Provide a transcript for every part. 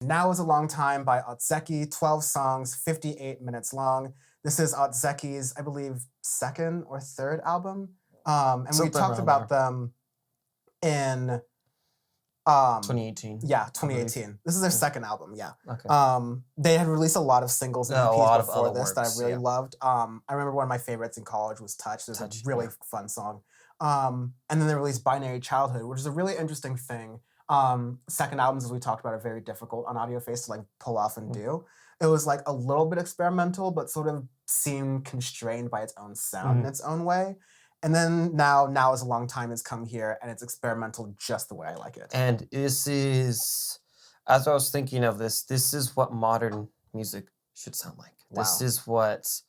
Now is a Long Time by Otzeki, 12 songs, 58 minutes long. This is Otzeki's, I believe, second or third album. And we Something talked around about there. them in 2018. yeah, 2018. This is their second album, yeah. Okay. They had released a lot of singles and A EPs lot of before other this that I works, really yeah. loved. I remember one of my favorites in college was Touch. It was Touch, a really yeah. fun song. And then they released Binary Childhood, which is a really interesting thing. Second albums, as we talked about, are very difficult on Audioface to like pull off and do. It was like a little bit experimental, but sort of seemed constrained by its own sound in its own way. And then now is a Long Time has come here, and it's experimental just the way I like it. And this is, as I was thinking of this is what modern music should sound like. Wow. This is what,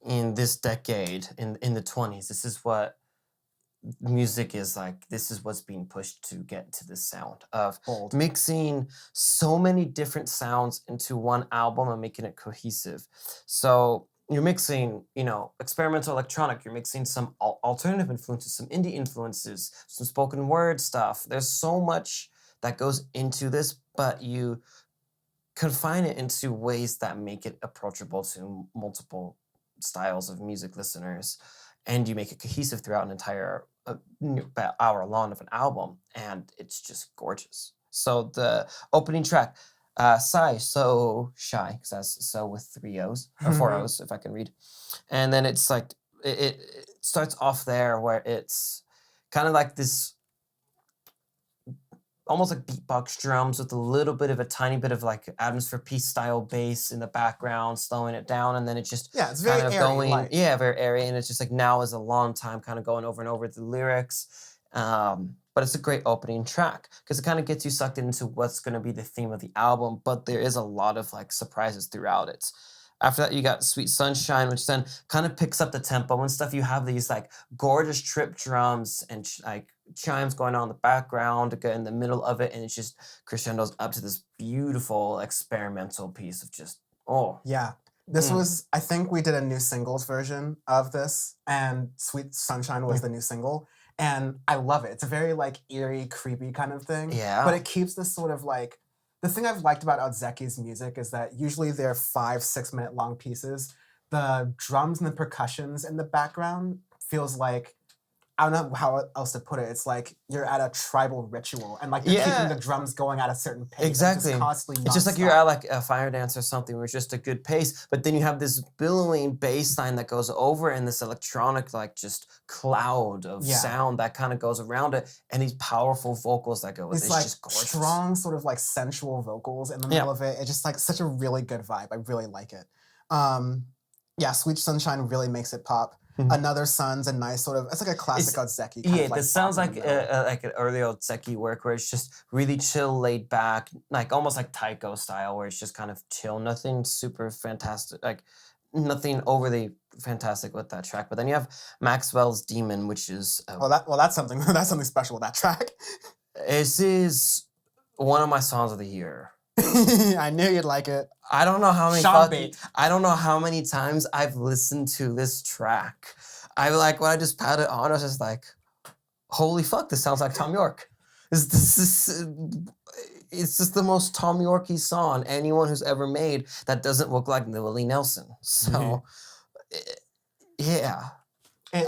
in this decade, in the 20s, this is what music is like. This is what's being pushed to get to this sound of Bold. mixing so many different sounds into one album and making it cohesive. So you're mixing, experimental electronic, you're mixing some alternative influences, some indie influences, some spoken word stuff. There's so much that goes into this, but you confine it into ways that make it approachable to multiple styles of music listeners, and you make it cohesive throughout an entire about hour long of an album, and it's just gorgeous. So the opening track, Sigh, So Shy, because that's so with 3 O's, or 4 O's, if I can read. And then it's like, it starts off there where it's kind of like this, almost like beatbox drums with a little bit of a tiny bit of like Atmosphere Peace style bass in the background, slowing it down, and then it just it's very kind of airy, going, light. very airy, and it's just like Now is a Long Time, kind of going over and over the lyrics. But it's a great opening track because it kind of gets you sucked into what's going to be the theme of the album, but there is a lot of like surprises throughout it. After that, you got Sweet Sunshine, which then kind of picks up the tempo and stuff. You have these like gorgeous trip drums and like chimes going on in the background in the middle of it, and it just crescendos up to this beautiful experimental piece of just, Yeah. This was, I think we did a new singles version of this, and Sweet Sunshine was the new single. And I love it. It's a very like eerie, creepy kind of thing. Yeah. But it keeps this sort of like, the thing I've liked about Otzeki's music is that usually they're 5-6 minute long pieces. The drums and the percussions in the background feels like, I don't know how else to put it. It's like you're at a tribal ritual, and like you're keeping the drums going at a certain pace. Exactly. Just constantly it's just like you're at like a fire dance or something where it's just a good pace, but then you have this billowing bass line that goes over and this electronic like just cloud of sound that kind of goes around it, and these powerful vocals that go with it. It's like just gorgeous. Strong sort of like sensual vocals in the middle of it. It's just like such a really good vibe. I really like it. Sweet Sunshine really makes it pop. Another Sun's a nice sort of, it's like a classic Otzeki. Yeah, this sounds like an early Otzeki work where it's just really chill, laid back, like almost like Taiko style, where it's just kind of chill, nothing super fantastic, like nothing overly fantastic with that track. But then you have Maxwell's Demon, which is that's something special with that track. This is one of my songs of the year. I knew you'd like it. I don't know how many times I've listened to this track. I like when I just pat it on, I was just like, holy fuck, this sounds like Tom York. It's just the most Tom Yorky song anyone who's ever made that doesn't look like Willie Nelson. So,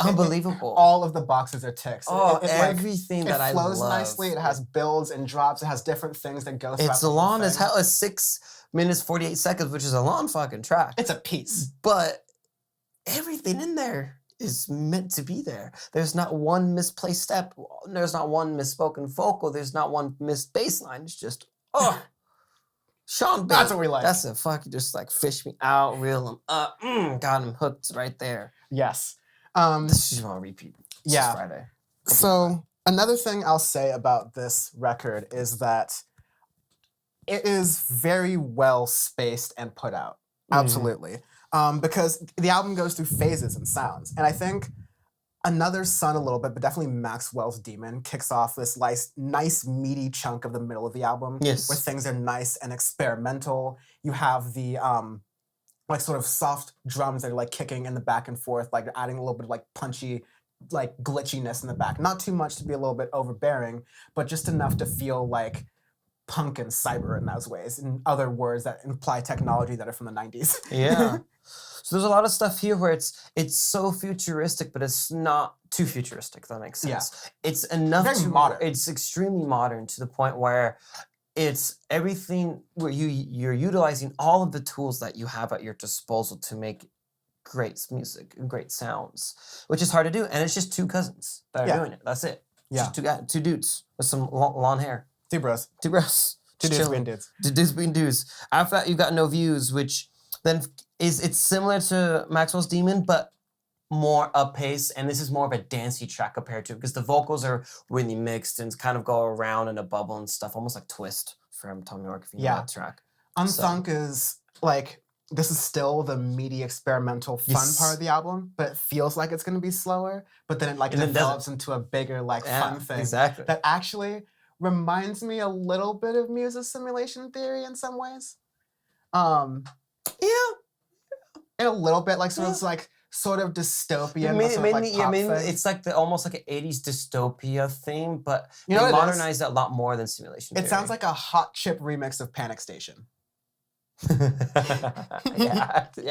unbelievable. All of the boxes are ticks. Everything that I love. It flows nicely. It has builds and drops. It has different things that go throughout. It's long as hell. It's 6 minutes, 48 seconds, which is a long fucking track. It's a piece. But everything in there is meant to be there. There's not one misplaced step. There's not one misspoken vocal. There's not one missed bass line. It's just, Sean Bates. That's what we like. That's a fucking just like fish me out, reel him up. Got him hooked right there. Yes. This is on repeat. This is Friday. So another thing I'll say about this record is that it is very well spaced and put out. Absolutely. Because the album goes through phases and sounds. And I think Another Sun a little bit, but definitely Maxwell's Demon kicks off this nice meaty chunk of the middle of the album. Yes. Where things are nice and experimental. You have the like sort of soft drums that are like kicking in the back and forth, like adding a little bit of like punchy, like glitchiness in the back. Not too much to be a little bit overbearing, but just enough to feel like punk and cyber in those ways, in other words that imply technology that are from the 90s. Yeah. So there's a lot of stuff here where it's so futuristic, but it's not too futuristic, if that makes sense. Yeah. It's enough Very to modern. It's extremely modern to the point where it's everything where you're utilizing all of the tools that you have at your disposal to make great music and great sounds, which is hard to do. And it's just two cousins that are doing it. That's it. Yeah. Just two dudes with some long hair. Two bros. Two bros. Two dudes being dudes. Two dudes being dudes. After that, you've got No Views, which then it's similar to Maxwell's Demon, but more up pace, and this is more of a dancey track compared to it because the vocals are really mixed and kind of go around in a bubble and stuff, almost like Twist from Tom York, if you know that track. Unthunk is like, this is still the meaty experimental fun part of the album, but it feels like it's going to be slower, but then it develops into a bigger fun thing. Exactly. That actually reminds me a little bit of Muse's Simulation Theory in some ways. Yeah. In a little bit, like, so it's like sort of dystopian, it's like almost like an 80s dystopia theme, but they modernized it a lot more than Simulation Theory. It sounds like a Hot Chip remix of Panic Station. yeah, I can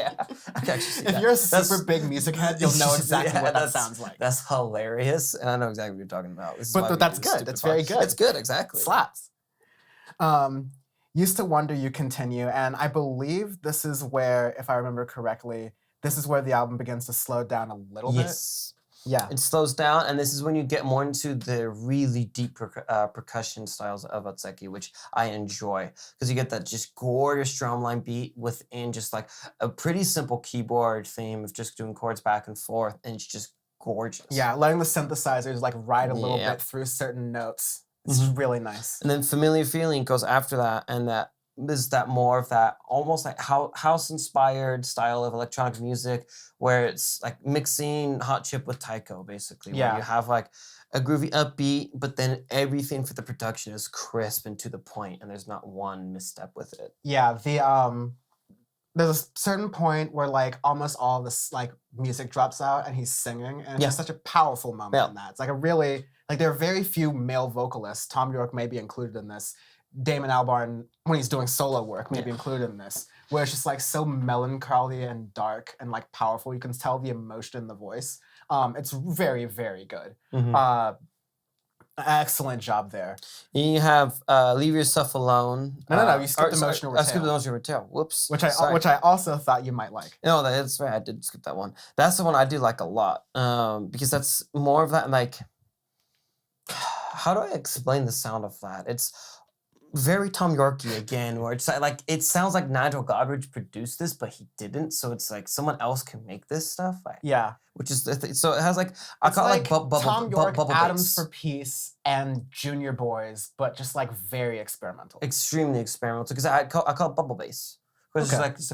actually see that. If you're a super big music head, you'll know exactly what that sounds like. That's hilarious, and I know exactly what you're talking about. But that's good. It's very good. It's good, exactly. Slaps. Used to Wonder You continue, and I believe this is where, if I remember correctly, this is where the album begins to slow down a little bit. Yes. Yeah. It slows down, and this is when you get more into the really deep percussion styles of Otzeki, which I enjoy, because you get that just gorgeous drumline beat within just like a pretty simple keyboard theme of just doing chords back and forth, and it's just gorgeous. Yeah, letting the synthesizers like ride a little bit through certain notes. It's really nice. And then Familiar Feeling goes after that, and that is that more of that almost like house-inspired style of electronic music where it's like mixing Hot Chip with Taiko, basically. Yeah. Where you have like a groovy upbeat, but then everything for the production is crisp and to the point, and there's not one misstep with it. Yeah, there's a certain point where like almost all this like music drops out and he's singing, and it's just such a powerful moment in that. It's like a really, like, there are very few male vocalists. Tom York may be included in this. Damon Albarn, when he's doing solo work, may be included in this, where it's just like so melancholy and dark and like powerful. You can tell the emotion in the voice. It's very, very good. Excellent job there. You have Leave Yourself Alone. No, you skipped Emotional Retail. I skipped Emotional Retail. Whoops. Which I also thought you might like. No, that's right. I did skip that one. That's the one I do like a lot, because that's more of that, like, how do I explain the sound of that? It's very Tom Yorky again, where it's like, it sounds like Nigel Godrich produced this, but he didn't. So it's like someone else can make this stuff. Which is so it has like, I call it like bubble. Tom York, bubble Atoms bass. for Peace, and Junior Boys, but just like very experimental. Extremely experimental, because I call it bubble bass. Because it's like it's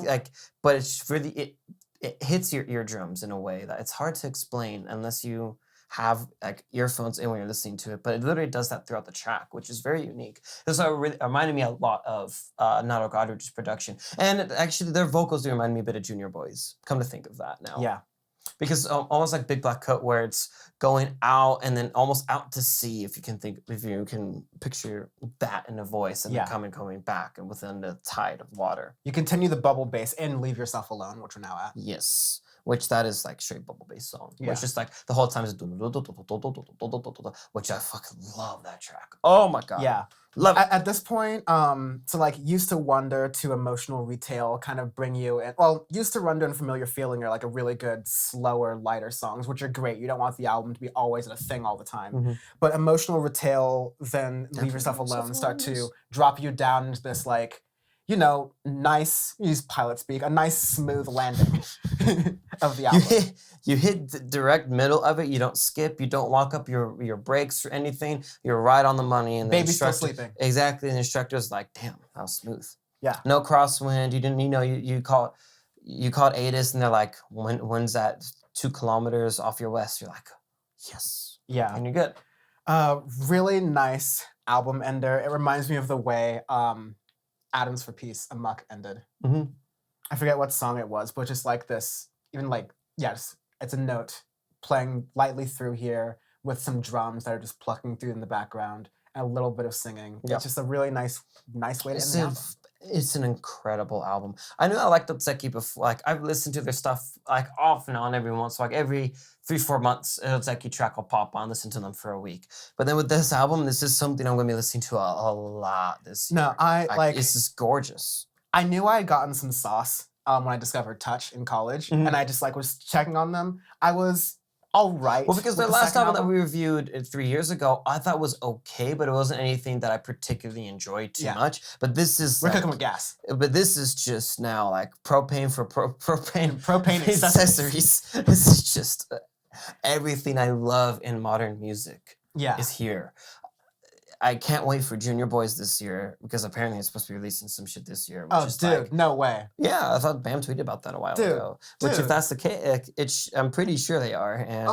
like, but it's really it hits your eardrums in a way that it's hard to explain unless you have like earphones in when you're listening to it, but it literally does that throughout the track, which is very unique. This really reminded me a lot of Nigel Godrich's production, and actually their vocals do remind me a bit of Junior Boys. Come to think of that now, because almost like Big Black Coat, where it's going out and then almost out to sea. If you can picture that in a voice, and then coming back and within the tide of water. You continue the bubble bass and Leave Yourself Alone, which we're now at. Yes. Which that is like straight bubble bass song. Yeah. Which just like the whole time is which I fucking love that track. Oh my god. Yeah. Love it. At this point, so like Used to Wonder to Emotional Retail kind of bring you in. Well, Used to Wonder and Familiar Feeling are like a really good, slower, lighter songs, which are great. You don't want the album to be always a thing all the time. But Emotional Retail, then Leave Yourself Alone start to drop you down into this like, you know, nice, use pilot speak, a nice smooth landing of the album. You hit the direct middle of it. You don't skip. You don't walk up your brakes or anything. You're right on the money. And Baby's still sleeping. Exactly. And the instructor's like, damn, that was smooth. Yeah. No crosswind. You didn't, you called ATIS, and they're like, when's that 2 kilometers off your west? You're like, yes. Yeah. And you're good. Really nice album ender. It reminds me of the way Atoms for Peace, Amok ended. I forget what song it was, but just like this, even like, yes, it's a note playing lightly through here with some drums that are just plucking through in the background. and a little bit of singing. Yep. It's just a really nice way to end the album. It's an incredible album. I knew I liked Otzeki before. Like I've listened to their stuff like off and on every once. So, like every 3-4 months, an Otzeki track will pop on. Listen to them for a week. But then with this album, this is something I'm going to be listening to a lot this year. No, I This is gorgeous. I knew I had gotten some sauce when I discovered Touch in college, and I just like was checking on them. I was all right. Well, because with the the last second album that we reviewed 3 years ago, I thought was okay, but it wasn't anything that I particularly enjoyed too much. But this is we're cooking with gas. But this is just now like propane for propane accessories. This is just everything I love in modern music Yeah. is here. I can't wait for Junior Boys this year because apparently it's supposed to be releasing some shit this year. Which is dude, like, no way. yeah, I thought Bam tweeted about that a while ago. Which, if that's the case, I'm pretty sure they are. And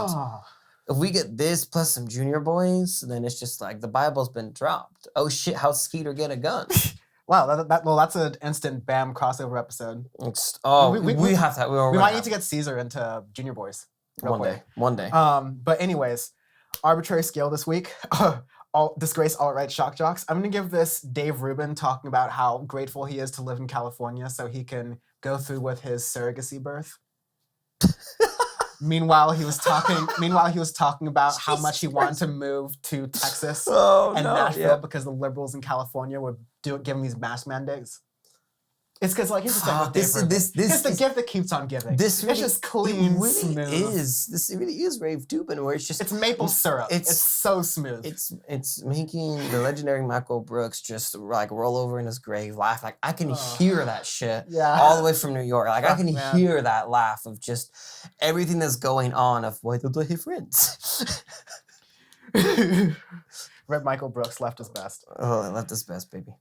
if we get this plus some Junior Boys, then it's just like the Bible's been dropped. Oh shit, how's Skeeter get a gun? Wow, that's an instant Bam crossover episode. We have to. We might need to get Caesar into Junior Boys. One day. But anyways, arbitrary scale this week. Disgraced alt-right shock jocks. I'm gonna give this Dave Rubin talking about how grateful he is to live in California so he can go through with his surrogacy birth. Meanwhile, he was talking about how much he wanted to move to Texas and Nashville because the liberals in California would give him these mask mandates. It's because like here's the thing with Dave Rubin. It's the gift that keeps on giving. It's just clean, smooth. This really is Rave Dubin, where it's maple syrup. It's so smooth. It's making the legendary Michael Brooks just like roll over in his grave, laugh. Like I can hear that shit all the way from New York. Like I can hear that laugh of just everything that's going on. Of why don't I have friends? Red Michael Brooks left us best. Oh, left us best, baby.